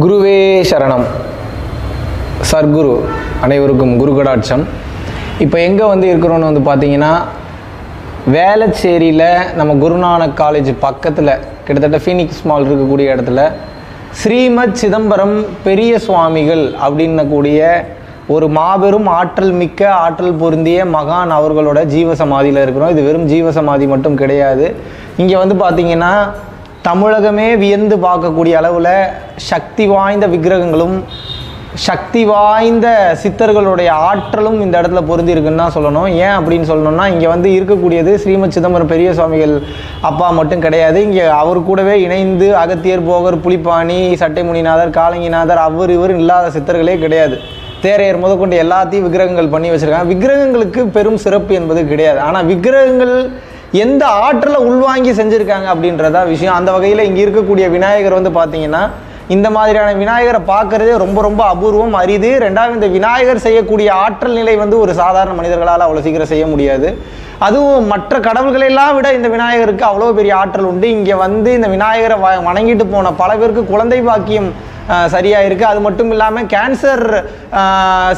குருவே சரணம். சர்க்குரு அனைவருக்கும் குரு கடாட்சம். இப்போ எங்கே இருக்கிறோன்னு பார்த்தீங்கன்னா, வேளச்சேரியில் நம்ம குருநானக் காலேஜ் பக்கத்தில் கிட்டத்தட்ட ஃபீனிக்ஸ் மால் இருக்கக்கூடிய இடத்துல ஸ்ரீமத் சிதம்பரம் பெரிய சுவாமிகள் அப்படின்னக்கூடிய ஒரு மாபெரும் ஆற்றல் பொருந்திய மகான் அவர்களோட ஜீவசமாதியில் இருக்கிறோம். இது வெறும் ஜீவசமாதி மட்டும் கிடையாது. இங்கே பார்த்தீங்கன்னா தமிழகமே வியந்து பார்க்கக்கூடிய அளவில் சக்தி வாய்ந்த விக்கிரகங்களும் சக்தி வாய்ந்த சித்தர்களுடைய ஆற்றலும் இந்த இடத்துல பொருந்தி இருக்குன்னு தான் சொல்லணும். ஏன் அப்படின்னு சொல்லணும்னா, இங்கே இருக்கக்கூடியது ஸ்ரீமத் சிதம்பரம் பெரிய சுவாமிகள் அப்பா மட்டும் கிடையாது. இங்கே அவர் கூடவே இணைந்து அகத்தியர், போகர், புலிப்பாணி, சட்டைமுனிநாதர், காலங்கிநாதர் இவர் இல்லாத சித்தர்களே கிடையாது. தேரையர் முதற்கொண்டு எல்லாத்தையும் விக்கிரகங்கள் பண்ணி வச்சுருக்காங்க. விக்கிரகங்களுக்கு பெரும் சிறப்பு என்பது கிடையாது. ஆனால் விக்கிரகங்கள் எந்த ஆற்றலை உள்வாங்கி செஞ்சுருக்காங்க அப்படின்றதா விஷயம். அந்த வகையில் இங்கே இருக்கக்கூடிய விநாயகர் பார்த்தீங்கன்னா, இந்த மாதிரியான விநாயகரை பார்க்குறதே ரொம்ப ரொம்ப அபூர்வம், அரிது. ரெண்டாவது, இந்த விநாயகர் செய்யக்கூடிய ஆற்றல் நிலை ஒரு சாதாரண மனிதர்களால் அவ்வளோ சீக்கிரம் செய்ய முடியாது. அதுவும் மற்ற கடவுள்களெல்லாம் விட இந்த விநாயகருக்கு அவ்வளோ பெரிய ஆற்றல் உண்டு. இங்கே இந்த விநாயகரை வணங்கிட்டு போன பல பேருக்கு குழந்தை பாக்கியம் சரியாக இருக்குது. அது மட்டும் இல்லாமல் கேன்சர்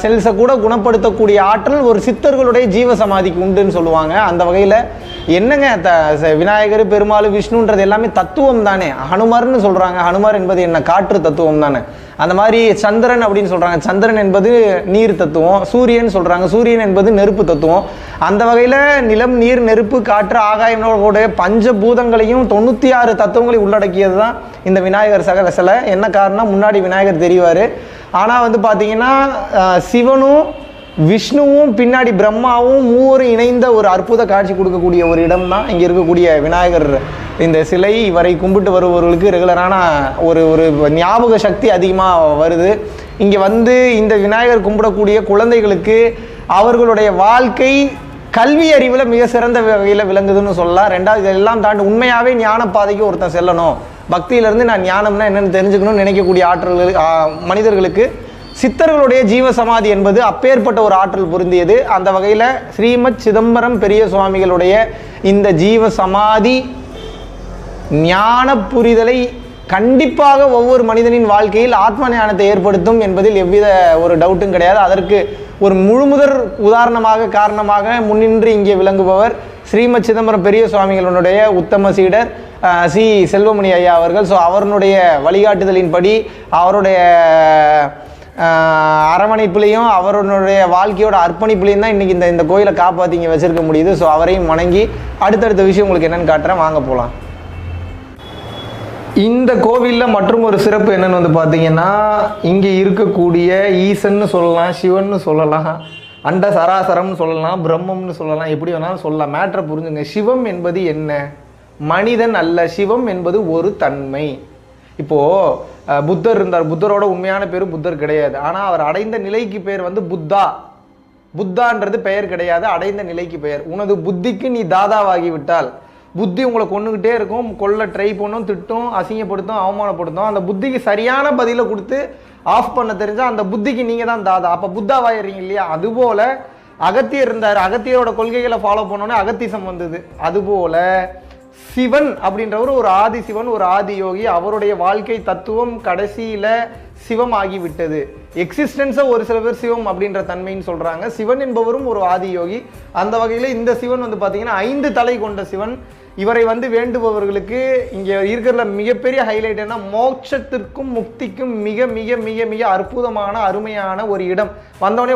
செல்ஸை கூட குணப்படுத்தக்கூடிய ஆற்றல் ஒரு சித்தர்களுடைய ஜீவசமாதிக்கு உண்டுன்னு சொல்லுவாங்க. அந்த வகையில் என்னங்க விநாயகர், பெருமாள், விஷ்ணுன்றது எல்லாமே தத்துவம் தானே. ஹனுமார்னு சொல்கிறாங்க. ஹனுமார் என்பது என்ன? காற்று தத்துவம் தானே. அந்த மாதிரி சந்திரன் அப்படின்னு சொல்கிறாங்க. சந்திரன் என்பது நீர் தத்துவம். சூரியன் சொல்கிறாங்க. சூரியன் என்பது நெருப்பு தத்துவம். அந்த வகையில் நிலம், நீர், நெருப்பு, காற்று, ஆகாயங்களோட பஞ்சபூதங்களையும் 96 தத்துவங்களையும் உள்ளடக்கியது தான் இந்த விநாயகர் சிலை. என்ன காரணம்? முன்னாடி விநாயகர் தெரிவார். ஆனால் பார்த்தீங்கன்னா சிவனும் விஷ்ணுவும் பின்னாடி பிரம்மாவும் மூவரும் இணைந்த ஒரு அற்புத காட்சி கொடுக்கக்கூடிய ஒரு இடம் தான் இங்கே இருக்கக்கூடிய விநாயகர் இந்த சிலை. இவரை கும்பிட்டு வருபவர்களுக்கு ரெகுலரான ஒரு ஞாபக சக்தி அதிகமாக வருது. இங்கே இந்த விநாயகர் கும்பிடக்கூடிய குழந்தைகளுக்கு அவர்களுடைய வாழ்க்கை கல்வி அறிவில் மிக சிறந்த வகையில் விளங்குதுன்னு சொல்லலாம். ரெண்டாவது, இதெல்லாம் தாண்டி உண்மையாகவே ஞான பாதைக்கு ஒருத்தன் செல்லணும், பக்தியிலேருந்து நான் ஞானம்னா என்னென்னு தெரிஞ்சுக்கணும்னு நினைக்கக்கூடிய ஆற்றல்கள் மனிதர்களுக்கு சித்தர்களுடைய ஜீவசமாதி என்பது அப்பேற்பட்ட ஒரு ஆற்றல் பொருந்தியது. அந்த வகையில் ஸ்ரீமத் சிதம்பரம் பெரிய சுவாமிகளுடைய இந்த ஜீவசமாதி ஞான புரிதலை கண்டிப்பாக ஒவ்வொரு மனிதனின் வாழ்க்கையில் ஆத்ம ஞானத்தை ஏற்படுத்தும் என்பதில் எவ்வித ஒரு டவுட்டும் கிடையாது. அதற்கு ஒரு முழுமுதற் உதாரணமாக காரணமாக முன்னின்று இங்கே விளங்குபவர் ஸ்ரீமத் சிதம்பரம் பெரிய சுவாமிகளுடைய உத்தம சீடர் சி செல்வமணி ஐயா அவர்கள். ஸோ அவருடைய வழிகாட்டுதலின்படி, அவருடைய அரவணைப்புலையும் அவருடைய வாழ்க்கையோட அர்ப்பணிப்புலையும் தான் இன்றைக்கி இந்த கோயிலை காப்பாற்றி இங்கே வச்சுருக்க முடியுது. ஸோ அவரையும் வணங்கி அடுத்தடுத்த விஷயம் உங்களுக்கு என்னென்னு காட்டுறேன், வாங்க போகலாம். இந்த கோவிலில் மற்றும் ஒரு சிறப்பு என்னென்னு பார்த்தீங்கன்னா, இங்கே இருக்கக்கூடிய ஈசன்னு சொல்லலாம், சிவன்னு சொல்லலாம், அண்ட சராசரம்னு சொல்லலாம், பிரம்மம்னு சொல்லலாம், எப்படி வேணாலும் சொல்லலாம். மேட்ரை புரிஞ்சுங்க. சிவம் என்பது என்ன? மனிதன் அல்ல. சிவம் என்பது ஒரு தன்மை. இப்போது புத்தர் இருந்தார். புத்தரோட உண்மையான பேர் புத்தர் கிடையாது. ஆனால் அவர் அடைந்த நிலைக்கு பேர் புத்தா. புத்தான்றது பெயர் கிடையாது, அடைந்த நிலைக்கு பெயர். உனது புத்திக்கு நீ தாதாவாகி விட்டால், புத்தி உங்களை கொண்டுகிட்டே இருக்கும், கொல்ல ட்ரை பண்ணும், திட்டும், அசிங்கப்படுத்தும், அவமானப்படுத்தும். அந்த புத்திக்கு சரியான பதிலை கொடுத்து ஆஃப் பண்ண தெரிஞ்சால் அந்த புத்திக்கு நீங்கள் தான் தாதா. அப்போ புத்தாவாயிடுறீங்க இல்லையா? அதுபோல் அகத்தியர் இருந்தார். அகத்தியரோட கொள்கைகளை ஃபாலோ பண்ணோன்னே அகத்திசம் வந்தது. அதுபோல் சிவன் அப்படின்றவர் ஒரு ஆதி சிவன், ஒரு ஆதி யோகி. அவருடைய வாழ்க்கை தத்துவம் கடைசியில் சிவம் ஆகிவிட்டது. எக்ஸிஸ்டன்ஸை ஒரு சில பேர் சிவம் அப்படின்ற தன்மைன்னு சொல்கிறாங்க. சிவன் என்பவரும் ஒரு ஆதி யோகி. அந்த வகையில் இந்த சிவன் பார்த்தீங்கன்னா 5 தலை கொண்ட சிவன். இவரை வேண்டுபவர்களுக்கு இங்கே இருக்கிற மிகப்பெரிய ஹைலைட் என்ன? மோட்சத்திற்கும் முக்திக்கும் மிக மிக மிக மிக அற்புதமான அருமையான ஒரு இடம்.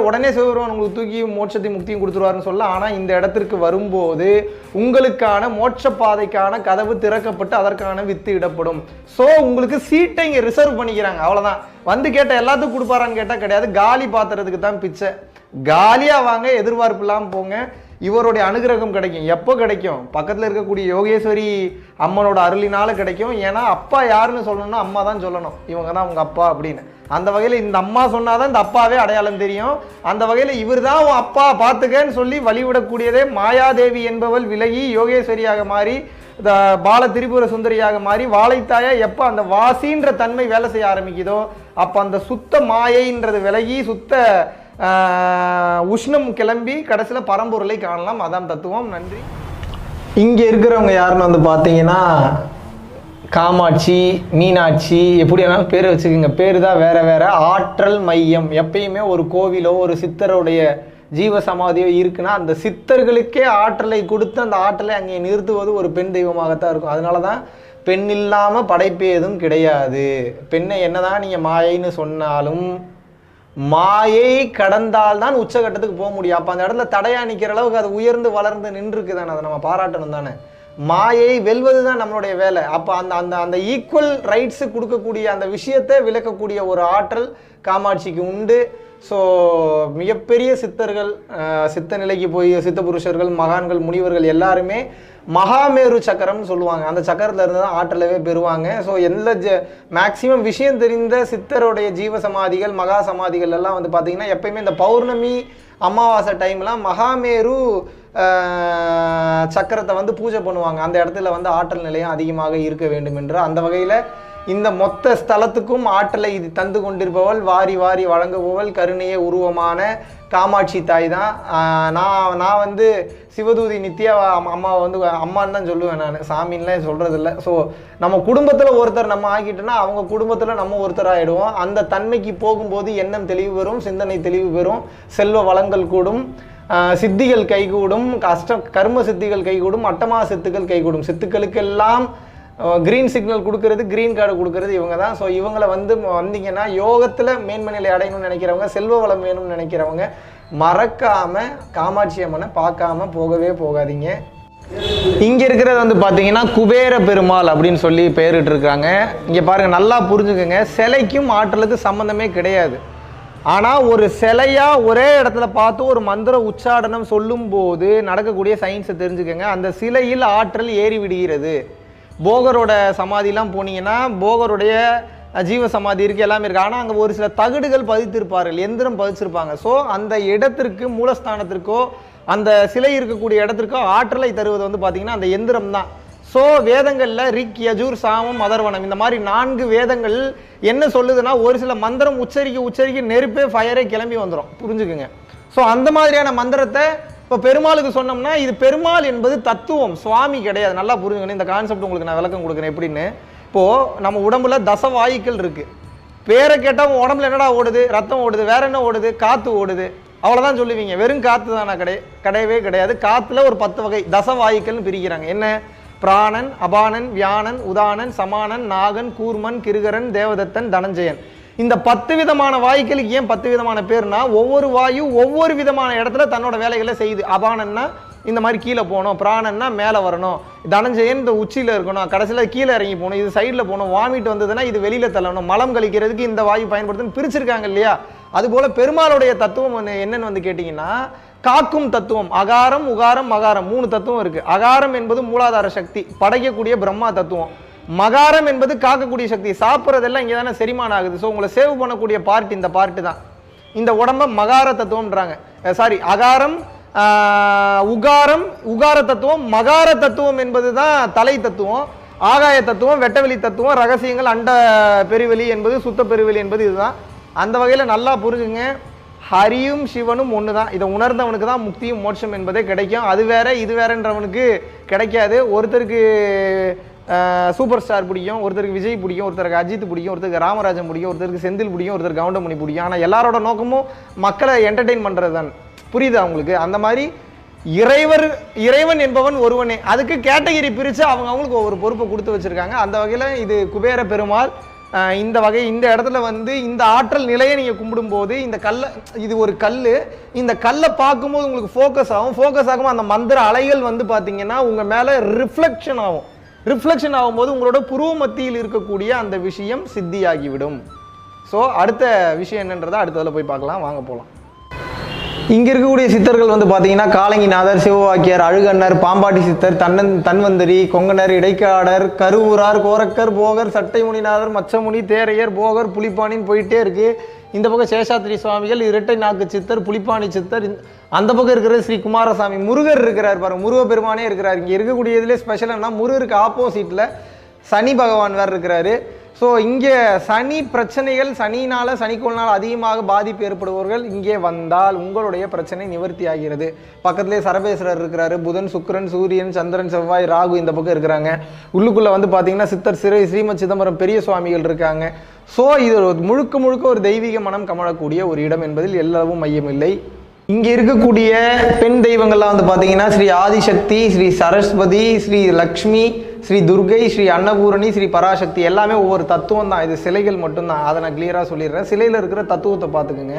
உடனே சிவபெருமான் உங்களுக்கு தூக்கி மோட்சத்தையும் முக்தியும் கொடுத்துருவாருன்னு சொல்ல. ஆனால் இந்த இடத்திற்கு வரும்போது உங்களுக்கான மோட்ச பாதைக்கான கதவு திறக்கப்பட்டு அதற்கான வித்து இடப்படும். ஸோ உங்களுக்கு சீட்டை இங்கே ரிசர்வ் பண்ணிக்கிறாங்க. அவ்வளோதான். கேட்ட எல்லாத்துக்கும் கொடுப்பாரான்னு கேட்டால் கிடையாது. காலி பாத்திரத்துக்கு தான் பிச்சை. காலியாக வாங்க, எதிர்பார்ப்பு இல்லாமல் போங்க. இவருடைய அனுகிரகம் கிடைக்கும். எப்போ கிடைக்கும்? பக்கத்தில் இருக்கக்கூடிய யோகேஸ்வரி அம்மனோட அருளினால கிடைக்கும். ஏன்னா அப்பா யாருன்னு சொல்லணும்னா அம்மா தான் சொல்லணும், இவங்க தான் உங்கள் அப்பா அப்படின்னு. அந்த வகையில் இந்த அம்மா சொன்னாதான் இந்த அப்பாவே அடையாளம் தெரியும். அந்த வகையில் இவர் தான் உன் அப்பா பார்த்துக்கன்னு சொல்லி வழிவிடக்கூடியதே மாயாதேவி என்பவள் விலகி யோகேஸ்வரியாக மாறி, பால திரிபுர சுந்தரியாக மாறி, வாழைத்தாயா எப்போ அந்த வாசின்ற தன்மை வேலை செய்ய ஆரம்பிக்குதோ அப்போ அந்த சுத்த மாயைன்றது விலகி சுத்த உஷ்ணம் கிளம்பி கடைசியில் பரம்பொருளை காணலாம். அதான் தத்துவம். நன்றி. இங்கே இருக்கிறவங்க யாருன்னு பார்த்தீங்கன்னா காமாட்சி, மீனாட்சி, எப்படி வேணாலும் பேர் வச்சுக்கோங்க, பேர் தான் வேறு வேறு. ஆற்றல் மையம். எப்பயுமே ஒரு கோவிலோ ஒரு சித்தருடைய ஜீவ சமாதியோ இருக்குன்னா அந்த சித்தர்களுக்கே ஆற்றலை கொடுத்து அந்த ஆற்றலை அங்கே நிறுத்துவது ஒரு பெண் தெய்வமாகத்தான் இருக்கும். அதனால தான் பெண் இல்லாமல் படைப்பு எதுவும் கிடையாது. பெண்ணை என்னதான் நீங்கள் மாயைன்னு சொன்னாலும் மாயை கடந்தால்தான் உச்சகட்டத்துக்கு போக முடியும். அப்போ அந்த இடத்துல தடையா நிற்கிற அளவுக்கு அது உயர்ந்து வளர்ந்து நின்றுருக்கு தானே, அதை நம்ம பாராட்டணும் தானே. மாயை வெல்வது தான் நம்மளுடைய வேலை. அப்போ அந்த அந்த அந்த ஈக்குவல் ரைட்ஸு கொடுக்கக்கூடிய அந்த விஷயத்தை விளக்கக்கூடிய ஒரு ஆற்றல் காமாட்சிக்கு உண்டு. ஸோ மிகப்பெரிய சித்தர்கள், சித்த நிலைக்கு போய் சித்த புருஷர்கள், மகான்கள், முனிவர்கள் எல்லாருமே மகாமேரு சக்கரம்னு சொல்லுவாங்க. அந்த சக்கரத்தில் இருந்து தான் ஆற்றலவே பெறுவாங்க. ஸோ மேக்சிமம் விஷயம் தெரிந்த சித்தருடைய ஜீவ சமாதிகள், மகா சமாதிகள் எல்லாம் வந்து பார்த்திங்கன்னா எப்பயுமே இந்த பௌர்ணமி அமாவாசை டைம்லாம் மகாமேரு சக்கரத்தை வந்து பூஜை பண்ணுவாங்க. அந்த இடத்துல வந்து ஆற்றல் நிலையம் அதிகமாக இருக்க வேண்டும் என்று. அந்த வகையில் இந்த மொத்த ஸ்தலத்துக்கும் ஆற்றலை இது தந்து கொண்டிருப்பவள், வாரி வாரி வழங்குபவள், கருணைய உருவமான காமாட்சி தாய் தான். நான் வந்து சிவதூதி நித்யா அம்மாவை வந்து அம்மான்னு தான் சொல்லுவேன். நான் சாமின்லாம் சொல்கிறதில்ல. ஸோ நம்ம குடும்பத்தில் ஒருத்தர் நம்ம ஆக்கிட்டோன்னா அவங்க குடும்பத்தில் நம்ம ஒருத்தர் ஆகிடுவோம். அந்த தன்மைக்கு போகும்போது எண்ணம் தெளிவு பெறும், சிந்தனை தெளிவு பெறும், செல்வ வளங்கள் கூடும், சித்திகள் கைகூடும், கர்ம சித்திகள் கைகூடும், அட்டமா சித்துக்கள் கைகூடும். சித்துக்களுக்கெல்லாம் கிரீன் சிக்னல் கொடுக்கறது, கிரீன் கார்டு கொடுக்கறது இவங்க தான். ஸோ இவங்களை வந்தீங்கன்னா யோகத்தில் மேன்மை நிலை அடையணும்னு நினைக்கிறவங்க, செல்வ வளம் வேணும்னு நினைக்கிறவங்க மறக்காமல் காமாட்சி அம்மனை பார்க்காம போகவே போகாதீங்க. இங்கே இருக்கிறது வந்து பார்த்தீங்கன்னா குபேர பெருமாள் அப்படின்னு சொல்லி பெயரிட்டு இருக்காங்க. இங்கே பாருங்கள், நல்லா புரிஞ்சுக்கோங்க, சிலைக்கும் ஆற்றலுக்கு சம்மந்தமே கிடையாது. ஆனால் ஒரு சிலையாக ஒரே இடத்துல பார்த்து ஒரு மந்திர உச்சாடனம் சொல்லும்போது நடக்கக்கூடிய சயின்ஸை தெரிஞ்சுக்கோங்க. அந்த சிலையில் ஆற்றல் ஏறி விடுகிறது. போகரோட சமாதிலாம் போனீங்கன்னா போகருடைய ஜீவ சமாதி இருக்குது, எல்லாமே இருக்குது. ஆனால் அங்கே ஒரு சில தகடுகள் பதித்திருப்பார்கள், எந்திரம் பதிச்சிருப்பாங்க. ஸோ அந்த இடத்திற்கு, மூலஸ்தானத்திற்கோ அந்த சிலை இருக்கக்கூடிய இடத்திற்கோ ஆற்றலை தருவது வந்து பார்த்திங்கன்னா அந்த எந்திரம் தான். ஸோ வேதங்களில் ரிக், யஜூர், சாமம், அதர்வனம் இந்த மாதிரி 4 வேதங்கள் என்ன சொல்லுதுன்னா ஒரு சில மந்திரம் உச்சரிக்க நெருப்பே ஃபயரே கிளம்பி வந்துடும். புரிஞ்சுக்குங்க. ஸோ அந்த மாதிரியான மந்திரத்தை இப்போ பெருமாளுக்கு சொன்னோம்னா இது பெருமாள் என்பது தத்துவம், சுவாமி கிடையாது. நல்லா புரிஞ்சுக்கணும். இந்த கான்செப்ட் உங்களுக்கு நான் விளக்கம் கொடுக்குறேன் எப்படின்னு. இப்போது நம்ம உடம்புல தசவாயுக்கள் இருக்குது. பேரை கேட்டால் உடம்புல என்னடா ஓடுது, ரத்தம் ஓடுது, வேற என்ன ஓடுது, காற்று ஓடுது, அவ்வளோதான் சொல்லுவீங்க. வெறும் காற்று தானே? கிடையவே கிடையாது. காற்றுல ஒரு 10 வகை தசவாயுக்கள்னு பிரிக்கிறாங்க. என்ன? பிராணன், அபானன், வியானன், உதானன், சமானன், நாகன், கூர்மன், கிருகரன், தேவதத்தன், தனஞ்சயன். இந்த 10 விதமான வாயுக்களுக்கு ஏன் 10 விதமான பேர்னா ஒவ்வொரு வாயு ஒவ்வொரு விதமான இடத்துல தன்னோட வேலைகளை செய்யுது. அபானன்னா இந்த மாதிரி கீழே போகணும், பிராணன்னா மேலே வரணும், தனஞ்சயன் இந்த உச்சியில் இருக்கணும், கடைசியில் கீழே இறங்கி போகணும், இது சைடில் போகணும், வாமிட் வந்ததுன்னா இது வெளியில் தள்ளணும், மலம் கழிக்கிறதுக்கு இந்த வாயு பயன்படுத்துன்னு பிரிச்சிருக்காங்க இல்லையா? அதுபோல் பெருமாளுடைய தத்துவம் என்னன்னு வந்து கேட்டிங்கன்னா காக்கும் தத்துவம். அகாரம், உகாரம், மகாரம் 3 தத்துவம் இருக்குது. அகாரம் என்பது மூலாதார சக்தி, படைக்கக்கூடிய பிரம்மா தத்துவம். மகாரம் என்பது காக்கக்கூடிய சக்தி, சாப்பிட்றதெல்லாம் இங்கே தானே செரிமானம் ஆகுது. ஸோ உங்களை சேவ் பண்ணக்கூடிய பார்ட் இந்த பார்ட்டு தான். இந்த உடம்ப மகார தத்துவம்ன்றாங்க. சாரி, அகாரம், உகாரம், உகார தத்துவம். மகார தத்துவம் என்பது தான் தலை தத்துவம், ஆகாய தத்துவம், வெட்டவெளி தத்துவம், ரகசியங்கள், அண்ட பெருவெளி என்பது, சுத்த பெருவெளி என்பது இதுதான். அந்த வகையில் நல்லா புரிஞ்சுங்க, ஹரியும் சிவனும் ஒன்று தான். இதை உணர்ந்தவனுக்கு தான் முக்தியும் மோட்சம் என்பதே கிடைக்கும். அது வேற இது வேறன்றவனுக்கு கிடைக்காது. ஒருத்தருக்கு சூப்பர் ஸ்டார் பிடிக்கும், ஒருத்தருக்கு விஜய் பிடிக்கும், ஒருத்தருக்கு அஜித் பிடிக்கும், ஒருத்தருக்கு ராமராஜன் பிடிக்கும், ஒருத்தருக்கு செந்தில் பிடிக்கும், ஒருத்தருக்கு கவுண்டமணி பிடிக்கும். ஆனால் எல்லாரோட நோக்கமும் மக்களை என்டர்டெயின் பண்ணுறது தான். புரியுதா உங்களுக்கு? அந்த மாதிரி இறைவன் என்பவன் ஒருவனே. அதுக்கு கேட்டகரி பிரித்து அவங்களுக்கு ஒவ்வொரு பொறுப்பை கொடுத்து வச்சுருக்காங்க. அந்த வகையில் இது குபேர பெருமாள். இந்த இடத்துல வந்து இந்த ஆற்றல் நிலையை நீங்கள் கும்பிடும்போது இந்த கல்லை, இது ஒரு கல், இந்த கல்லை பார்க்கும்போது உங்களுக்கு ஃபோக்கஸ் ஆகும். அந்த மந்திர அலைகள் வந்து பார்த்தீங்கன்னா உங்கள் மேலே ரிஃப்ளெக்ஷன் ஆகும்போது உங்களோட புருவ மத்தியில் இருக்கக்கூடிய அந்த விஷயம் சித்தியாகிவிடும். ஸோ அடுத்த விஷயம் என்னன்றதை அடுத்ததில் போய் பார்க்கலாம். வாங்க போகலாம். இங்கே இருக்கக்கூடிய சித்தர்கள் வந்து பார்த்தீங்கன்னா காலங்கிநாதர், சிவவாக்கியர், அழுகண்ணர், பாம்பாட்டி சித்தர், தன்வந்தரி, கொங்கணர், இடைக்காடர், கருவூரார், கோரக்கர், போகர், சட்டைமுனிநாதர், மச்சமுனி, தேரையர், போகர், புலிப்பாணின்னு போயிட்டே இருக்குது. இந்த பக்கம் சேஷாத்ரி சுவாமிகள், இரட்டை நாக்கு சித்தர், புலிப்பாணி சித்தர். அந்த பக்கம் இருக்கிறது ஸ்ரீ குமாரசாமி. முருகர் இருக்கிறார் பாருங்க, முருக பெருமானே இருக்கிறார். இங்கே இருக்கக்கூடியதுலேயே ஸ்பெஷல்னா முருகருக்கு ஆப்போசிட்டில் சனி பகவான் வேறு இருக்கிறாரு. ஸோ இங்கே சனி பிரச்சனைகள், சனிக்கோள்னால் அதிகமாக பாதிப்பு ஏற்படுபவர்கள் இங்கே வந்தால் உங்களுடைய பிரச்சனை நிவர்த்தி ஆகிறது. பக்கத்துலேயே சரபேஸ்வரர் இருக்கிறாரு, புதன், சுக்கிரன், சூரியன், சந்திரன், செவ்வாய், ராகு இந்த பக்கம் இருக்கிறாங்க. உள்ளுக்குள்ளே வந்து பார்த்தீங்கன்னா சித்தர் ஸ்ரீமத் சிதம்பரம் பெரிய சுவாமிகள் இருக்காங்க. ஸோ இது முழுக்க ஒரு தெய்வீக மனம் கமழக்கூடிய ஒரு இடம் என்பதில் எல்லளவும் மையமில்லை. இங்கே இருக்கக்கூடிய பெண் தெய்வங்கள்லாம் வந்து பார்த்தீங்கன்னா ஸ்ரீ ஆதிசக்தி, ஸ்ரீ சரஸ்வதி, ஸ்ரீ லக்ஷ்மி, ஸ்ரீ துர்கை, ஸ்ரீ அன்னபூரணி, ஸ்ரீ பராசக்தி எல்லாமே ஒவ்வொரு தத்துவம் தான். இது சிலைகள் மட்டும்தான். அதை நான் கிளியராக சொல்லிடுறேன். சிலையில் இருக்கிற தத்துவத்தை பார்த்துக்குங்க.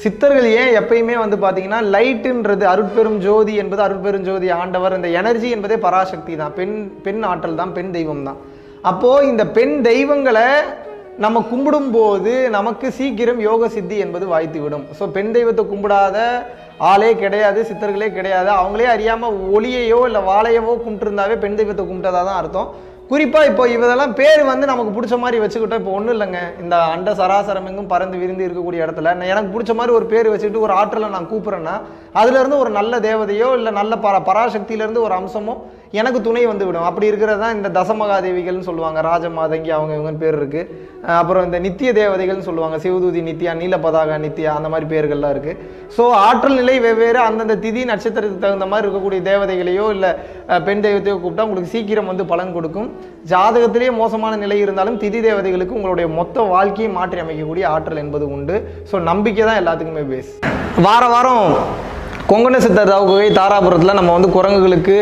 சித்தர்கள் ஏன் எப்பயுமே வந்து பார்த்தீங்கன்னா லைட்டுன்றது அருட்பெரும் ஜோதி என்பது அருட்பெரும் ஜோதி ஆண்டவர், இந்த எனர்ஜி என்பதே பராசக்தி தான், பெண் ஆற்றல் தான், பெண் தெய்வம் தான். அப்போது இந்த பெண் தெய்வங்களை நம்ம கும்பிடும்போது நமக்கு சீக்கிரம் யோக சித்தி என்பது வாய்த்து விடும். ஸோ பெண் தெய்வத்தை கும்பிடாத ஆளே கிடையாது, சித்தர்களே கிடையாது. அவங்களே அறியாமல் ஒளியையோ இல்லை வாழையவோ கும்பிட்டுருந்தாவே பெண் தெய்வத்தை கும்பிட்டதாக தான் அர்த்தம். குறிப்பாக இப்போ இதெல்லாம் பேர் வந்து நமக்கு பிடிச்ச மாதிரி வச்சுக்கிட்டோம். இப்போ ஒன்றும் இல்லைங்க, இந்த அண்ட சராசரம் எங்கும் பறந்து விரிந்து இருக்கக்கூடிய இடத்துல எனக்கு பிடிச்ச மாதிரி ஒரு பேர் வச்சுக்கிட்டு ஒரு ஆற்றலை நான் கூப்பிட்றேன்னா அதுலேருந்து ஒரு நல்ல தேவதையோ இல்லை நல்ல பராசக்தியிலேருந்து ஒரு அம்சமோ எனக்கு துணை வந்து விடும். அப்படி இருக்கிறது தான் இந்த தசமகாதேவிகள்னு சொல்லுவாங்க. ராஜமாதங்கி இவங்கன்னு பேர் இருக்குது. அப்புறம் இந்த நித்திய தேவதைகள்னு சொல்லுவாங்க. சிவதூதி நித்யா, நீலபதாகா நித்யா, அந்த மாதிரி பேர்கள்லாம் இருக்குது. ஸோ ஆற்றல் நிலை வெவ்வேறு. அந்தந்த திதி நட்சத்திரத்துக்கு தகுந்த மாதிரி இருக்கக்கூடிய தேவதைகளையோ இல்லை பெண் தெய்வத்தையோ கூப்பிட்டா உங்களுக்கு சீக்கிரம் வந்து பலன் கொடுக்கும். ஜாதகத்திலேயே மோசமான நிலை இருந்தாலும் திதி தேவதைகளுக்கு உங்களுடைய மொத்த வாழ்க்கையை மாற்றி அமைக்கக்கூடிய ஆற்றல் என்பது உண்டு. ஸோ நம்பிக்கை தான் எல்லாத்துக்குமே பேஸ். வாரம் கொங்கண சித்தர் தவகுகை தாராபுரத்தில் நம்ம வந்து குரங்குகளுக்கு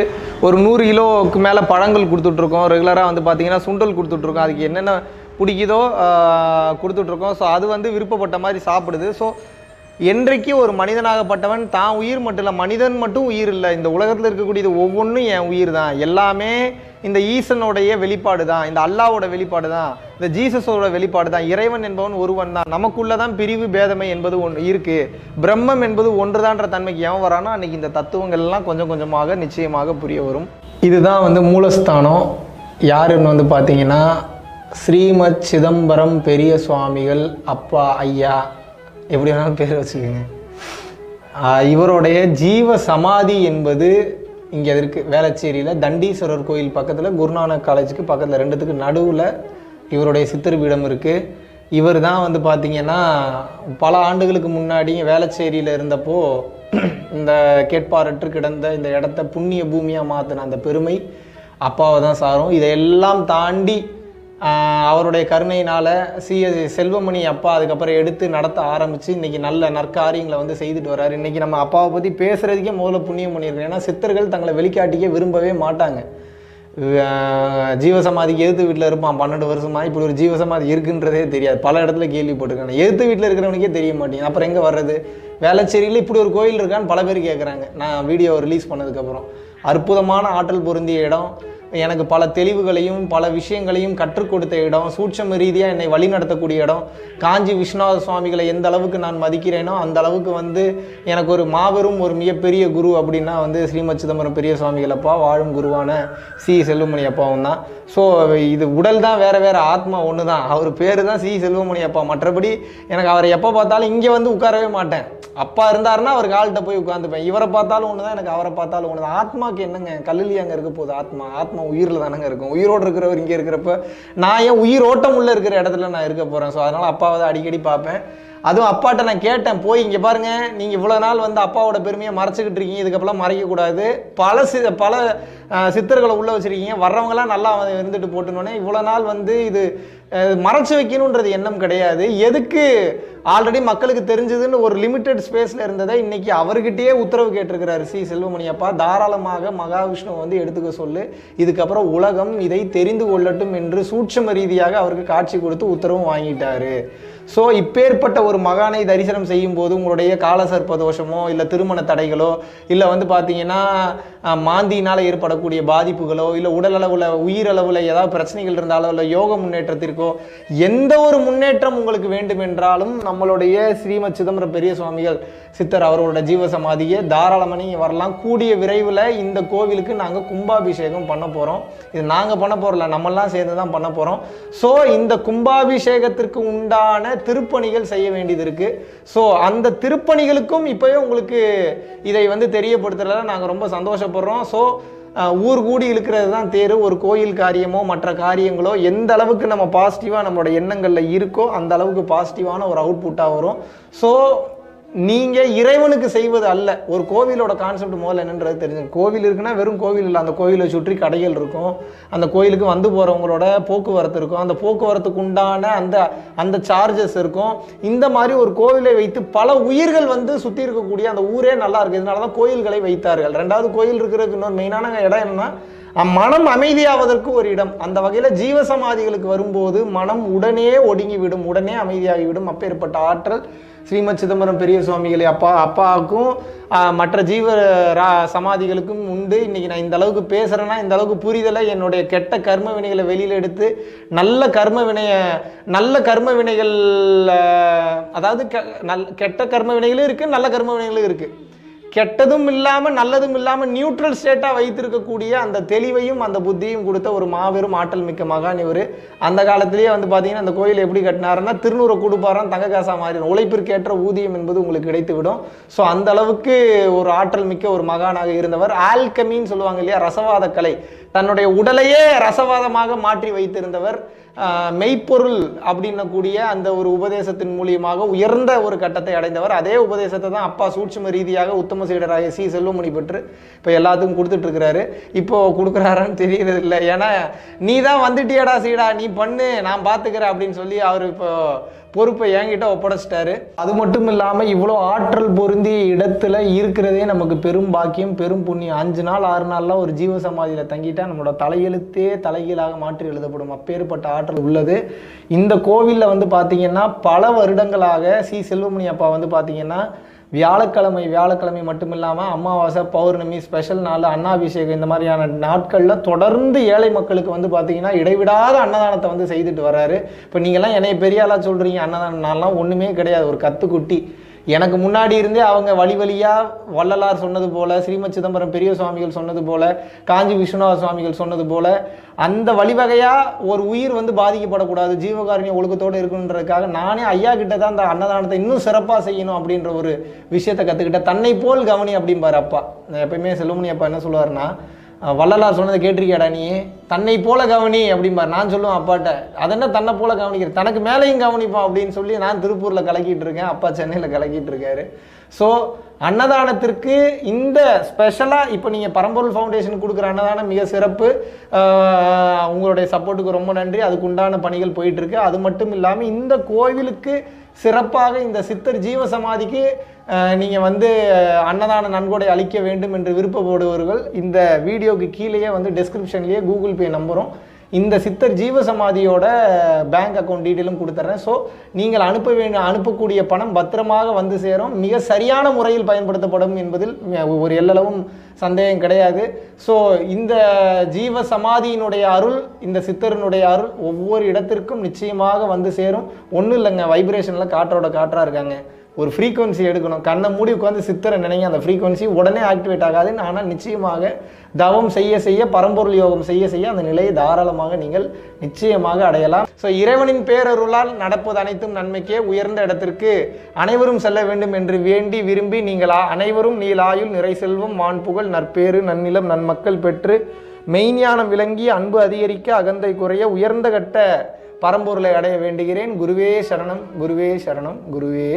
ஒரு 100 கிலோவுக்கு மேலே பழங்கள் கொடுத்துட்ருக்கோம். ரெகுலராக வந்து பார்த்திங்கன்னா சுண்டல் கொடுத்துட்ருக்கோம். அதுக்கு என்னென்ன பிடிக்குதோ கொடுத்துட்ருக்கோம். ஸோ அது வந்து விருப்பப்பட்ட மாதிரி சாப்பிடுது. ஸோ என்றைக்கு ஒரு மனிதனாகப்பட்டவன் தான் உயிர் மட்டும் இல்லை, மனிதன் மட்டும் உயிர் இல்லை, இந்த உலகத்தில் இருக்கக்கூடியது ஒவ்வொன்றும் என் உயிர் தான், எல்லாமே இந்த ஈசனுடைய வெளிப்பாடு தான், இந்த அல்லாவோட வெளிப்பாடு தான், இந்த ஜீசஸோட வெளிப்பாடு தான், இறைவன் என்பவன் ஒருவன் தான், நமக்குள்ள தான் பிரிவு பேதமை என்பது ஒன்று இருக்குது, பிரம்மம் என்பது ஒன்றுதான்ற தன்மைக்கு எவன் வரானோ அன்றைக்கி இந்த தத்துவங்கள்லாம் கொஞ்சம் கொஞ்சமாக நிச்சயமாக புரிய வரும். இதுதான் வந்து மூலஸ்தானம். யாருன்னு வந்து பார்த்தீங்கன்னா ஸ்ரீமத் சிதம்பரம் பெரிய சுவாமிகள் அப்பா ஐயா, எப்படி வேணாலும் பேர் வச்சுக்கோங்க. இவருடைய ஜீவ சமாதி என்பது இங்கே இருக்குது வேளச்சேரியில் தண்டீஸ்வரர் கோயில் பக்கத்தில், குருநானக் காலேஜுக்கு பக்கத்தில், ரெண்டுத்துக்கு நடுவில் இவருடைய சித்தர் பீடம் இருக்குது. இவர் தான் வந்து பார்த்திங்கன்னா பல ஆண்டுகளுக்கு முன்னாடி வேளச்சேரியில் இருந்தப்போ இந்த கேட்பாரற்று கிடந்த இந்த இடத்த புண்ணிய பூமியாக மாற்றின அந்த பெருமை அப்பாவை தான் சாரும். இதையெல்லாம் தாண்டி அவருடைய கருணையினால் செல்வமணி அப்பா அதுக்கப்புறம் எடுத்து நடத்த ஆரம்பித்து இன்றைக்கி நல்ல நற்காரியங்களை வந்து செய்துட்டு வர்றாரு. இன்றைக்கி நம்ம அப்பாவை பற்றி பேசுகிறதுக்கே முதல்ல புண்ணியம் பண்ணியிருக்கோம். ஏன்னா சித்தர்கள் தங்களை வெளிக்காட்டிக்க விரும்பவே மாட்டாங்க. ஜீவசமாதிக்கு எதிர்த்து வீட்டில் இருப்பான் 12 வருஷமாக, இப்படி ஒரு ஜீவசமாதி இருக்குன்றதே தெரியாது. பல இடத்துல கேள்விப்பட்டிருக்காங்க. எதிர்த்து வீட்டில் இருக்கிறவனுக்கே தெரிய மாட்டேங்குது. அப்புறம் எங்கே வர்றது? வேளச்சேரியில் இப்படி ஒரு கோயில் இருக்கான்னு பல பேர் கேட்குறாங்க. நான் வீடியோ ரிலீஸ் பண்ணதுக்கப்புறம் அற்புதமான ஆற்றல் பொருந்திய இடம், எனக்கு பல தெளிவுகளையும் பல விஷயங்களையும் கற்றுக் கொடுத்த இடம், சூட்சம ரீதியாக என்னை வழி நடத்தக்கூடிய இடம். காஞ்சி விஸ்வநாத சுவாமிகளை எந்த அளவுக்கு நான் மதிக்கிறேனோ அந்த அளவுக்கு வந்து எனக்கு ஒரு மாபெரும் ஒரு மிகப்பெரிய குரு அப்படின்னா வந்து ஸ்ரீமத் சிதம்பரம் பெரிய சுவாமிகள் அப்பா, வாழும் குருவான செல்வமணி அப்பாவும் தான். ஸோ இது உடல் தான் வேறு வேறு, ஆத்மா ஒன்று தான். அவர் பேர் தான் செல்வமணி அப்பா. மற்றபடி எனக்கு அவரை எப்போ பார்த்தாலும் இங்கே வந்து உட்காரவே மாட்டேன். அப்பா இருந்தாருன்னா அவர் கால்கிட்ட போய் உட்காந்துப்பேன். இவரை பார்த்தாலும் ஒன்று தான், எனக்கு அவரை பார்த்தாலும் ஒன்று தான். ஆத்மாவுக்கு என்னங்க கல்லில் அங்கே இருக்க போகுது? ஆத்மா உயிரில் தானங்க இருக்கும். உயிரோடு இருக்கிறவர் இங்கே இருக்கிறப்ப நான் ஏன் உயிரோட்டம் உள்ளே இருக்கிற இடத்துல நான் இருக்க போகிறேன். ஸோ அதனால் அப்பாவை தான் அடிக்கடி பார்ப்பேன். அதுவும் அப்பாட்ட நான் கேட்டேன், போய் இங்கே பாருங்கள், நீங்கள் இவ்வளோ நாள் வந்து அப்பாவோட பெருமையை மறைச்சிக்கிட்டு இருக்கீங்க, இதுக்கப்புறம் மறைக்கக்கூடாது, பல சித்தர்களை உள்ளே வச்சுருக்கீங்க, வர்றவங்களாம் நல்லா இருந்துட்டு போட்டுனோடனே இவ்வளோ நாள் வந்து இது மறைச்சு வைக்கணுன்றது எண்ணம் கிடையாது. எதுக்கு ஆல்ரெடி மக்களுக்கு தெரிஞ்சதுன்னு ஒரு லிமிட்டட் ஸ்பேஸில் இருந்ததை இன்றைக்கி அவர்கிட்டயே உத்தரவு கேட்டிருக்கிறாரு செல்வமணி அப்பா. தாராளமாக மகாவிஷ்ணுவை வந்து எடுத்துக்க சொல்லு, இதுக்கப்புறம் உலகம் இதை தெரிந்து கொள்ளட்டும் என்று சூட்சம ரீதியாக அவருக்கு காட்சி கொடுத்து உத்தரவும் வாங்கிட்டாரு. ஸோ இப்பேற்பட்ட ஒரு மகானை தரிசனம் செய்யும் போது உங்களுடைய காலசர்ப்ப தோஷமோ இல்லை திருமண தடைகளோ இல்லை வந்து பார்த்தீங்கன்னா மாந்தியினால் ஏற்படக்கூடிய பாதிப்புகளோ இல்லை உடல் அளவில் உயிரளவில் ஏதாவது பிரச்சனைகள் இருந்தாலோ இல்லை யோக முன்னேற்றத்திற்கோ எந்த ஒரு முன்னேற்றம் உங்களுக்கு வேண்டும் என்றாலும் நம்மளுடைய ஸ்ரீமத் சிதம்பரம் பெரிய சுவாமிகள் சித்தர் அவரோட ஜீவசமாதியை தாராளமாக நீங்கள் வரலாம். கூடிய விரைவில் இந்த கோவிலுக்கு நாங்கள் கும்பாபிஷேகம் பண்ண போகிறோம். இது நாங்கள் பண்ண போகிறோம்ல, நம்மெல்லாம் சேர்ந்து தான் பண்ண போகிறோம். ஸோ இந்த கும்பாபிஷேகத்திற்கு உண்டான திருப்பணிகள் செய்ய வேண்டியது இருக்குது. ஸோ அந்த திருப்பணிகளுக்கும் இப்போவே உங்களுக்கு இதை வந்து தெரியப்படுத்துறதுல நாங்கள் ரொம்ப சந்தோஷப்படுறோம். ஸோ ஊர் கூடி இழுக்கிறது தான் தேர். ஒரு கோயில் காரியமோ மற்ற காரியங்களோ எந்த அளவுக்கு நம்ம பாசிட்டிவாக நம்மளோட எண்ணங்களில் இருக்கோ அந்த அளவுக்கு பாசிட்டிவான ஒரு அவுட்புட்டாக வரும். ஸோ நீங்கள் இறைவனுக்கு செய்வது அல்ல. ஒரு கோவிலோட கான்செப்ட் முதல்ல என்னன்றது தெரிஞ்சு, கோவில் இருக்குன்னா வெறும் கோவில் இல்லை, அந்த கோவிலை சுற்றி கடைகள் இருக்கும், அந்த கோயிலுக்கு வந்து போகிறவங்களோட போக்குவரத்து இருக்கும், அந்த போக்குவரத்துக்கு உண்டான அந்த சார்ஜஸ் இருக்கும். இந்த மாதிரி ஒரு கோவிலை வைத்து பல உயிர்கள் வந்து சுற்றி இருக்கக்கூடிய அந்த ஊரே நல்லா இருக்குது. இதனால தான் கோயில்களை வைத்தார்கள். ரெண்டாவது, கோயில் இருக்கிறதுக்கு இன்னொரு மெயினான இடம் என்னன்னா மனம் அமைதியாவதற்கு ஒரு இடம். அந்த வகையில் ஜீவசமாதிகளுக்கு வரும்போது மனம் உடனே ஒடுங்கிவிடும், உடனே அமைதியாகிவிடும். அப்பேற்பட்ட ஆற்றல் ஸ்ரீமத் சிதம்பரம் பெரிய சுவாமிகளை அப்பாவுக்கும் மற்ற சமாதிகளுக்கும் உண்டு. இன்னைக்கு நான் இந்த அளவுக்கு பேசுகிறேன்னா, இந்த அளவுக்கு புரிதலை என்னுடைய கெட்ட கர்ம வினைகளை வெளியில் எடுத்து நல்ல கர்ம வினைகள், அதாவது கெட்ட கர்ம வினைகளும் இருக்குது, நல்ல கர்ம வினைகளும் இருக்குது. கெட்டதும் இல்லாமல் நல்லதும் இல்லாமல் நியூட்ரல் ஸ்டேட்டாக வைத்திருக்கக்கூடிய அந்த தெளிவையும் அந்த புத்தியும் கொடுத்த ஒரு மாபெரும் ஆற்றல் மிக்க மகான் இவர். அந்த காலத்திலேயே வந்து பார்த்தீங்கன்னா அந்த கோயில் எப்படி கட்டினாருன்னா, திருநூறை கொடுப்பாராம், தங்க காசா மாறிடும், உழைப்பிற்கேற்ற ஊதியம் என்பது உங்களுக்கு கிடைத்து விடும். ஸோ அந்த அளவுக்கு ஒரு ஆற்றல் மிக்க ஒரு மகானாக இருந்தவர். ஆல்கமின்னு சொல்லுவாங்க இல்லையா, ரசவாத கலை, தன்னுடைய உடலையே ரசவாதமாக மாற்றி வைத்திருந்தவர். மெய்ப்பொருள் அப்படின்னக்கூடிய அந்த ஒரு உபதேசத்தின் மூலியமாக உயர்ந்த ஒரு கட்டத்தை அடைந்தவர். அதே உபதேசத்தை தான் அப்பா சூட்சும ரீதியாக உத்தம சீடராக சி செல்வமணி பெற்று இப்போ எல்லாத்துக்கும் கொடுத்துட்டு இருக்கிறாரு. இப்போ கொடுக்குறாரான்னு தெரியறது இல்லை. ஏன்னா நீ தான் வந்துட்டியடா சீடா, நீ பண்ணு, நான் பார்த்துக்கிறேன் அப்படின்னு சொல்லி அவர் இப்போ பொறுப்பை என்கிட்ட ஒப்படைச்சிட்டாரு. அது மட்டும் இல்லாமல் இவ்வளோ ஆற்றல் பொருந்திய இடத்துல இருக்கிறதே நமக்கு பெரும் பாக்கியம், பெரும் புண்ணியம். 5 நாள் 6 நாள்லாம் ஒரு ஜீவசமாதியில் தங்கிட்டா நம்மளோட தலையெழுத்தே தலைகீழாக மாற்றி எழுதப்படும். அப்பேற்பட்ட ஆற்றல் உள்ளது. இந்த கோவிலில் வந்து பார்த்தீங்கன்னா பல வருடங்களாக சி செல்வமணி அப்பா வந்து பார்த்தீங்கன்னா வியாழக்கிழமை மட்டும் இல்லாமல் அமாவாசை, பௌர்ணமி, ஸ்பெஷல் நாள், அன்னாபிஷேகம், இந்த மாதிரியான நாட்களில் தொடர்ந்து ஏழை மக்களுக்கு வந்து பார்த்தீங்கன்னா இடைவிடாத அன்னதானத்தை வந்து செய்துட்டு வர்றாரு. இப்போ நீங்கள்லாம் என்னை பெரிய ஆளாக சொல்கிறீங்க, அன்னதானம் நான்லாம் ஒன்றுமே கிடையாது, ஒரு கத்துக்குட்டி. எனக்கு முன்னாடி இருந்தே அவங்க வழியாக வள்ளலார் சொன்னது போல, ஸ்ரீமத் சிதம்பரம் பெரிய சுவாமிகள் சொன்னது போல, காஞ்சி விஸ்வநாத சுவாமிகள் சொன்னது போல, அந்த வழிவகையாக ஒரு உயிர் வந்து பாதிக்கப்படக்கூடாது, ஜீவகாருண்ய ஒழுக்கத்தோடு இருக்குன்றதுக்காக நானே ஐயா கிட்ட தான் அந்த அன்னதானத்தை இன்னும் சிறப்பாக செய்யணும் அப்படின்ற ஒரு விஷயத்தை கற்றுக்கிட்டேன். தன்னை போல் கவனி அப்படிம்பார் அப்பா. எப்பயுமே செல்வமணி அப்பா என்ன சொல்லுவார்னா, வள்ளலார் சொன்னதை கேட்டிருக்கியாடா நீ, தன்னை போல கவனி அப்படிம்பார். நான் சொல்லுவேன் அப்பாட்ட, அதென்ன தன்னை போல கவனிக்கிற, தனக்கு மேலேயும் கவனிப்பான் அப்படின்னு சொல்லி நான் திருப்பூரில் கலக்கிட்டு இருக்கேன், அப்பா சென்னையில் கலக்கிட்டு இருக்காரு. ஸோ அன்னதானத்திற்கு இந்த ஸ்பெஷலாக இப்போ நீங்கள் பரம்பொருள் ஃபவுண்டேஷன் கொடுக்குற அன்னதானம் மிக சிறப்பு. உங்களுடைய சப்போர்ட்டுக்கு ரொம்ப நன்றி. அதுக்குண்டான பணிகள் போயிட்டுருக்கு. அது மட்டும் இல்லாமல் இந்த கோவிலுக்கு சிறப்பாக இந்த சித்தர் ஜீவசமாதிக்கு நீங்கள் வந்து அன்னதான நன்கொடை அளிக்க வேண்டும் என்று விருப்பப்படுபவர்கள் இந்த வீடியோக்கு கீழேயே வந்து டெஸ்கிரிப்ஷன்லேயே கூகுள் பே நம்பரும் இந்த சித்தர் ஜீவசமாதியோட பேங்க் அக்கௌண்ட் டீட்டெயிலும் கொடுத்துட்றேன். ஸோ நீங்கள் அனுப்பக்கூடிய பணம் பத்திரமாக வந்து சேரும், மிக சரியான முறையில் பயன்படுத்தப்படும் என்பதில் ஒரு எல்லளவும் சந்தேகம் கிடையாது. ஸோ இந்த ஜீவசமாதியினுடைய அருள், இந்த சித்தரினுடைய அருள் ஒவ்வொரு இடத்திற்கும் நிச்சயமாக வந்து சேரும். ஒன்றும் இல்லைங்க, வைப்ரேஷனில் காற்றா இருக்காங்க. ஒரு ஃப்ரீக்வன்சி எடுக்கணும், கண்ணை மூடி உட்காந்து சித்தரை நினைங்க, அந்த ஃப்ரீக்வன்சி உடனே ஆக்டிவேட் ஆகாது. ஆனால் நிச்சயமாக தவம் செய்ய பரம்பொருள் யோகம் செய்ய அந்த நிலையை தாராளமாக நீங்கள் நிச்சயமாக அடையலாம். ஸோ இறைவனின் பேரருளால் நடப்பது அனைத்தும் நன்மைக்கே. உயர்ந்த இடத்திற்கு அனைவரும் செல்ல வேண்டும் என்று வேண்டி விரும்பி நீங்கள் அனைவரும் நீலாயுள், நிறை செல்வம், மாண்புகழ், நற்பேறு, நன்னிலம், நன்மக்கள் பெற்று மெய்ஞானம் விளங்கி அன்பு அதிகரிக்க, அகந்தை குறைய, உயர்ந்த கட்ட பரம்பொருளை அடைய வேண்டுகிறேன். குருவே சரணம், குருவே சரணம், குருவே